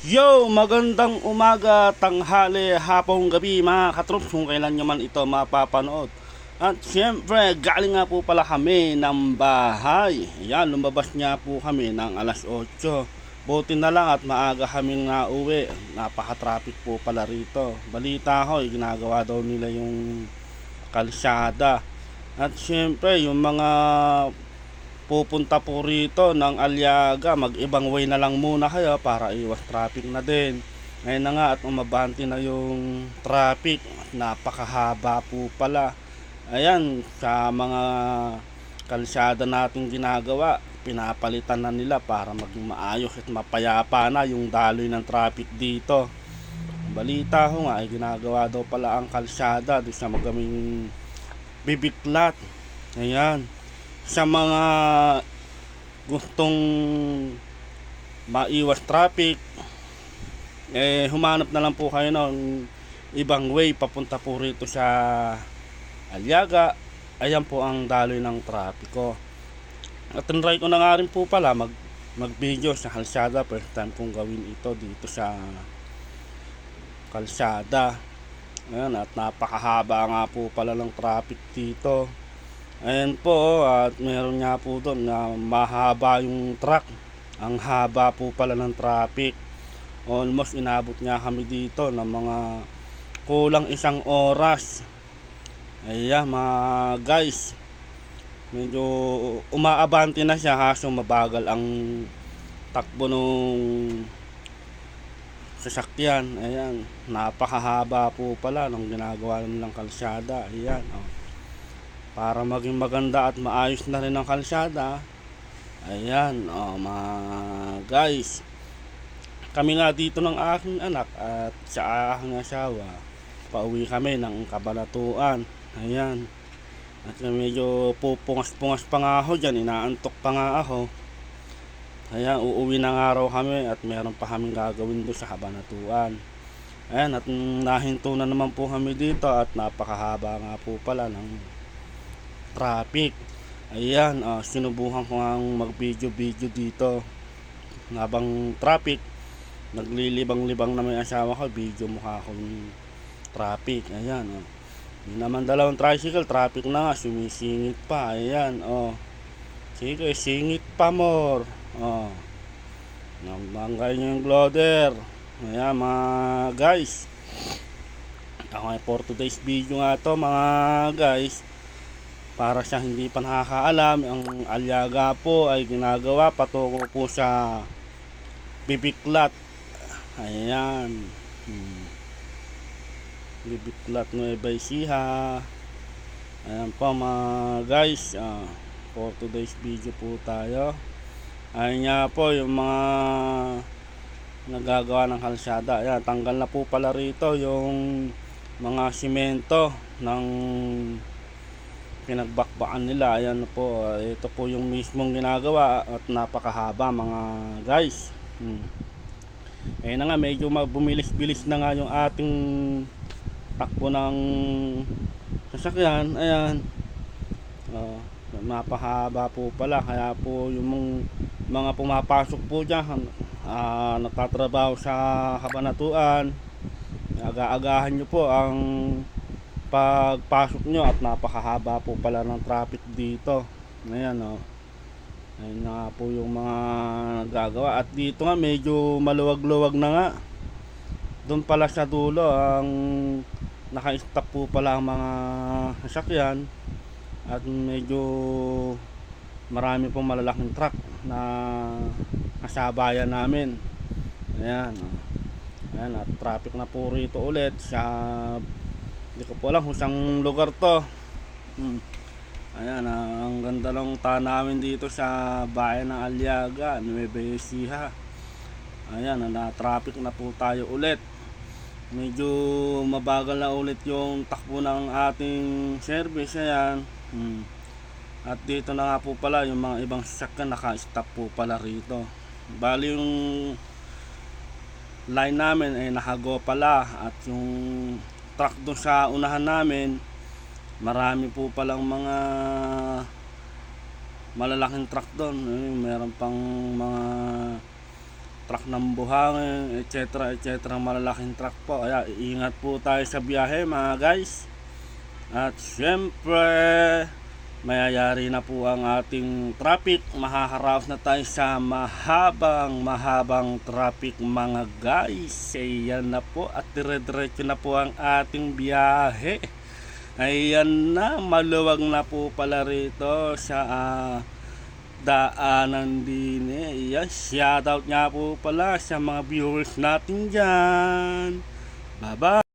Yo, magandang umaga, tanghali, hapong gabi mga katrops kung kailan nyo man ito mapapanood. At siyempre, galing nga po pala kami ng bahay. Yan, lumabas nga po kami ng alas 8. Buti na lang at maaga kaming nauwi. Napaka-traffic po pala rito. Balita ko, ginagawa daw nila yung kalsada. At siyempre, yung mga pupunta po rito ng Aliaga, mag-ibang way na lang muna kayo para iwas traffic na din. Ngayon na nga at umabanti na yung traffic, napakahaba po pala. Ayan, sa mga kalsada natin ginagawa, pinapalitan na nila para maging maayos at mapayapa na yung daloy ng traffic dito. Balita ko nga ay ginagawa daw pala ang kalsada doon sa magaming bibiklat. Ayan, sa mga gustong maiwas traffic, humanap na lang po kayo ng ibang way papunta po rito sa Aliaga. Ayan po ang daloy ng trapiko. At tinry ko na nga rin po pala mag video sa kalsada. First time kong gawin ito dito sa kalsada. Ayan, at napakahaba nga po pala ng traffic dito. Ayan po, at meron nga po doon na mahaba yung truck. Ang haba po pala ng traffic. Almost inabot nga kami dito ng mga kulang 1 oras. Ayan mga guys, medyo umaabante na siya, kaso mabagal ang takbo nung sasakyan. Ayan, napakahaba po pala ng ginagawa nilang kalsada. Ayan, oh. Para maging maganda at maayos na rin ang kalsada. Ayan, oh, mga guys, kami nga dito ng aking anak at sa aking asawa, pauwi kami ng Cabanatuan. Ayan, at medyo pupungas-pungas pa nga ako dyan, inaantok pa nga ako. Ayan, uuwi ng araw kami at meron pa kaming gagawin doon sa Cabanatuan. Ayan, at nahinto na naman po kami dito at napakahaba nga po pala ng traffic. Ayan, sinubukan ko nga mag-video dito habang traffic. Naglilibang-libang na may asawa ko, video mukha akong traffic. Ayan, hindi naman dalawang tricycle, traffic na nga, sumisingit pa. Ayan, sige, singit pa more. Nabanggay nyo yung loader. Ayan mga guys, ako ay for today's video nga to mga guys. Para sa hindi pa nakakaalam, ang Aliaga po ay ginagawa patungo po sa Bibiklat. Ayan, Bibiklat Nueva Ecija. Ayan po mga guys, for today's video po tayo. Ayan nga po yung mga nagagawa ng kalsada. Ayan, tanggal na po pala rito yung mga simento ng pinagbakbakan nila. Ayan po, ito po yung mismong ginagawa at napakahaba mga guys. Ayun na nga, medyo bumilis-bilis na nga yung ating takbo ng sasakyan. Ayan, napahaba po pala, kaya po yung mga pumapasok po dyan, nagtatrabaho sa Cabanatuan, aga-agahan nyo po ang pagpasok nyo at napakahaba po pala ng traffic dito. Ayan, ayun na po yung mga nagagawa. At dito nga medyo maluwag-luwag na nga. Doon pala sa dulo ang naka-stop po pala ang mga sasakyan. At medyo marami pong malalaking truck na kasabayan namin. Ayan, ayan, at traffic na po rito ulit sa, hindi ko po alam kung saan lugar to. Ayan, ang ganda ng namin dito sa bayan ng Aliaga, Nueva Ecija. Ayan, na-traffic na po tayo ulit. Medyo mabagal na ulit yung takbo ng ating service. Ayan, at dito na nga po pala yung mga ibang sasakyan naka-stop po pala rito. Bali yung line namin ay nakago pala, at yung truck doon sa unahan namin, marami po palang mga malalaking truck doon. Meron pang mga truck ng buhangin, etc. etc. Malalaking truck po. Kaya iingat po tayo sa biyahe mga guys. At syempre, mayayari na po ang ating traffic. Mahaharap na tayo sa mahabang traffic mga guys. Ayan na po at dire-diretso na po ang ating biyahe. Ayan na, maluwag na po pala rito sa daanan din eh. Yan, shoutout nga po pala sa mga viewers natin dyan. Bye bye.